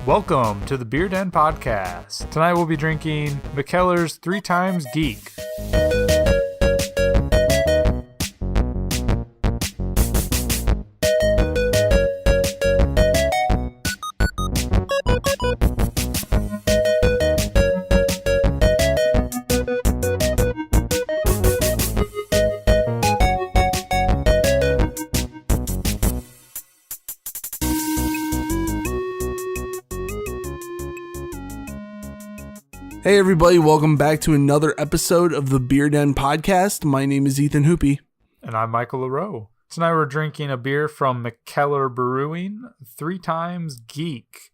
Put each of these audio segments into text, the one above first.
Welcome to the Beer Den Podcast. Tonight we'll be drinking Mikkeller's 3 Times Geek. Hey everybody, welcome back to another episode of the Beer Den Podcast. My name is Ethan Hoopy. And I'm Mikkeller Brewing. Tonight we're drinking a beer from Mikkeller Brewing, 3 Times Geek.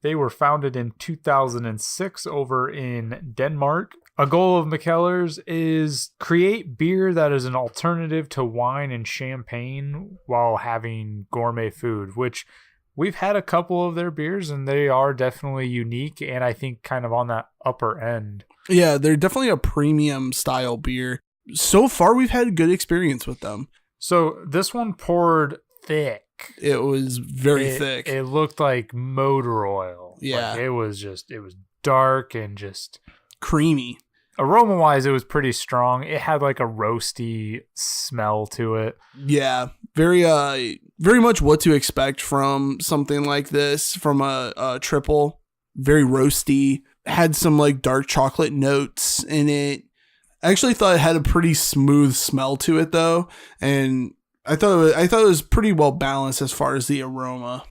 They were founded in 2006 over in Denmark. A goal of Mikkeller's is create beer that is an alternative to wine and champagne while having gourmet food, which we've had a couple of their beers and they are definitely unique and I think kind of on that upper end. Yeah, they're definitely a premium style beer. So far, we've had a good experience with them. So this one poured thick. It was very thick. It looked like motor oil. Yeah. Like it was dark and just creamy. Aroma-wise, it was pretty strong. It had like a roasty smell to it. Yeah, very much what to expect from something like this, from a triple. Very roasty. Had some like dark chocolate notes in it. I actually thought it had a pretty smooth smell to it though, and I thought it was pretty well balanced as far as the aroma.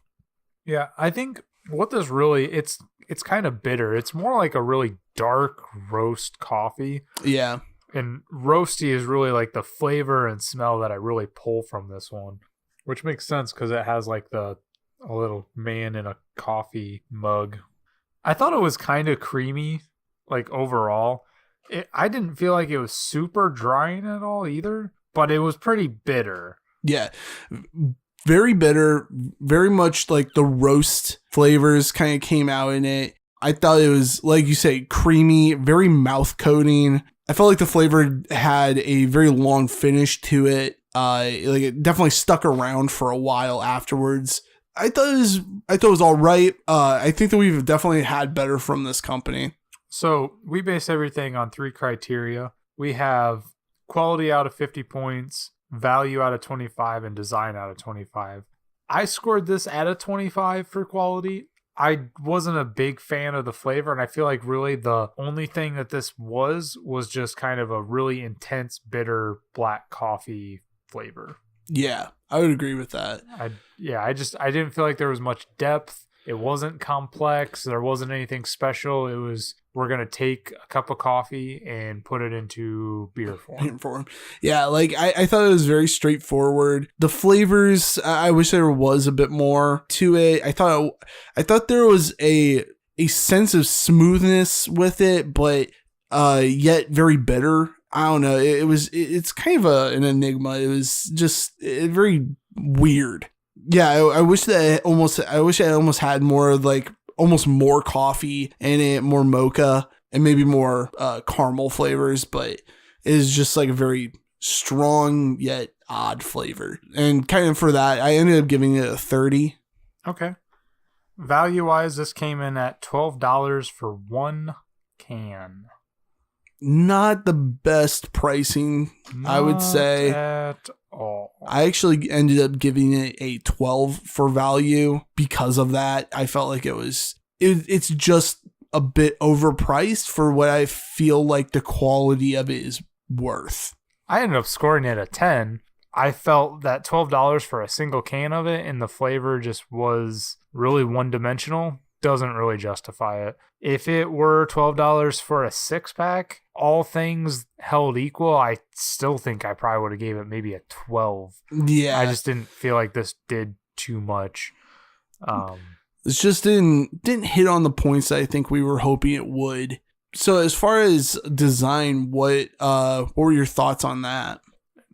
Yeah, I think what this really it's kind of bitter. It's more like a really dark roast coffee. Yeah. And roasty is really like the flavor and smell that I really pull from this one, which makes sense because it has like a little man in a coffee mug. I thought it was kind of creamy, like overall. I didn't feel like it was super drying at all either, but it was pretty bitter. Yeah. Very bitter, very much like the roast flavors kind of came out in it. I thought it was, like you say, creamy, very mouth coating. I felt like the flavor had a very long finish to it. Like it definitely stuck around for a while afterwards. I thought it was all right. I think that we've definitely had better from this company. So we base everything on 3 criteria. We have quality out of 50 points, value out of 25, and design out of 25. I scored this at a 25 for quality. I wasn't a big fan of the flavor, and I feel like really the only thing that this was just kind of a really intense, bitter black coffee flavor. Yeah, I would agree with that. I didn't feel like there was much depth. It wasn't complex. There wasn't anything special. It was, we're going to take a cup of coffee and put it into beer form. Yeah, like I thought it was very straightforward. The flavors, I wish there was a bit more to it. I thought there was a sense of smoothness with it, but yet very bitter. I don't know. It's kind of an enigma. It was just very weird. Yeah, I wish I almost had more like almost more coffee in it, more mocha, and maybe more caramel flavors, but it is just like a very strong yet odd flavor. And kind of for that, I ended up giving it a 30. Okay. Value-wise, this came in at $12 for 1 can. Not the best pricing, I would say. At all. I actually ended up giving it a 12 for value because of that. I felt like it's just a bit overpriced for what I feel like the quality of it is worth. I ended up scoring it a 10. I felt that $12 for a single can of it and the flavor just was really one-dimensional. Doesn't really justify it. If it were $12 for a 6-pack, all things held equal, I still think I probably would have gave it maybe a 12. Yeah. I just didn't feel like this did too much. It just didn't hit on the points that I think we were hoping it would. So as far as design, what were your thoughts on that?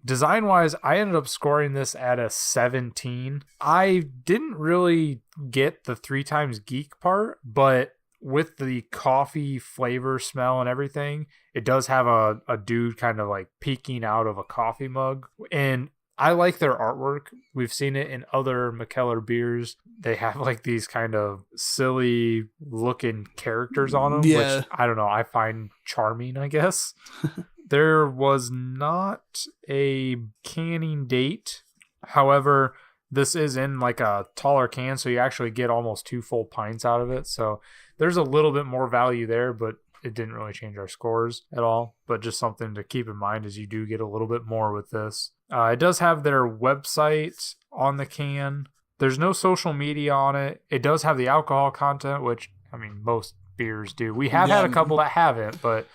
Design-wise, I ended up scoring this at a 17. I didn't really get the 3 Times Geek part, but with the coffee flavor, smell, and everything, it does have a dude kind of like peeking out of a coffee mug. And I like their artwork. We've seen it in other Mikkeller beers. They have like these kind of silly looking characters on them, which I don't know, I find charming, I guess. There was not a canning date. However, this is in like a taller can, so you actually get almost 2 full pints out of it. So there's a little bit more value there, but it didn't really change our scores at all. But just something to keep in mind is you do get a little bit more with this. It does have their website on the can. There's no social media on it. It does have the alcohol content, which, I mean, most beers do. We have had a couple that haven't, but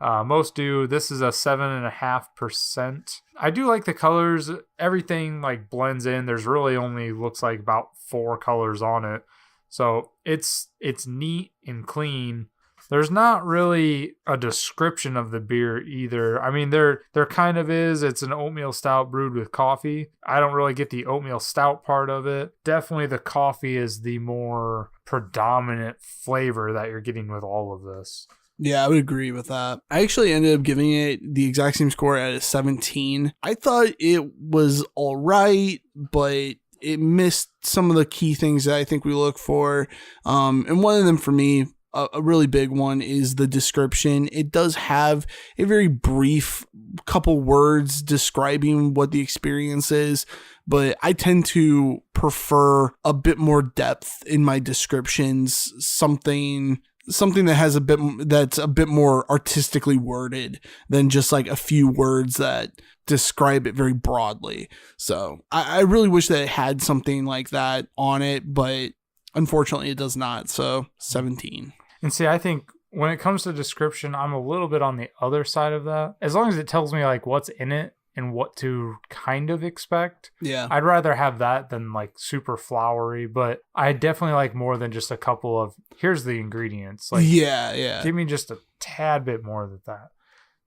most do. This is a 7.5%. I do like the colors. Everything like blends in. There's really only looks like about 4 colors on it. So it's neat and clean. There's not really a description of the beer either. I mean, there kind of is. It's an oatmeal stout brewed with coffee. I don't really get the oatmeal stout part of it. Definitely the coffee is the more predominant flavor that you're getting with all of this. Yeah, I would agree with that. I actually ended up giving it the exact same score at a 17. I thought it was all right, but it missed some of the key things that I think we look for. And one of them for me, a really big one, is the description. It does have a very brief couple words describing what the experience is, but I tend to prefer a bit more depth in my descriptions, something that has that's a bit more artistically worded than just like a few words that describe it very broadly. So I really wish that it had something like that on it, but unfortunately it does not. So 17. And see, I think when it comes to description, I'm a little bit on the other side of that. As long as it tells me like what's in it and what to kind of expect. Yeah. I'd rather have that than like super flowery, but I definitely like more than just a couple of here's the ingredients. Like, yeah. Give me just a tad bit more than that.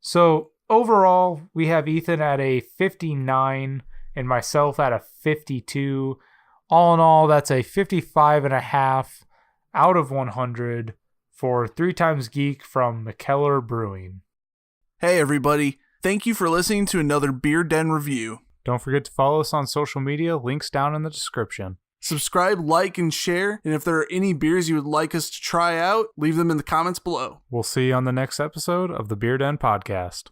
So overall, we have Ethan at a 59 and myself at a 52. All in all, that's a 55.5 out of 100 for 3 Times Geek from Mikkeller Brewing. Hey everybody, thank you for listening to another Beer Den review. Don't forget to follow us on social media, links down in the description. Subscribe, like, and share, and if there are any beers you would like us to try out, leave them in the comments below. We'll see you on the next episode of the Beer Den Podcast.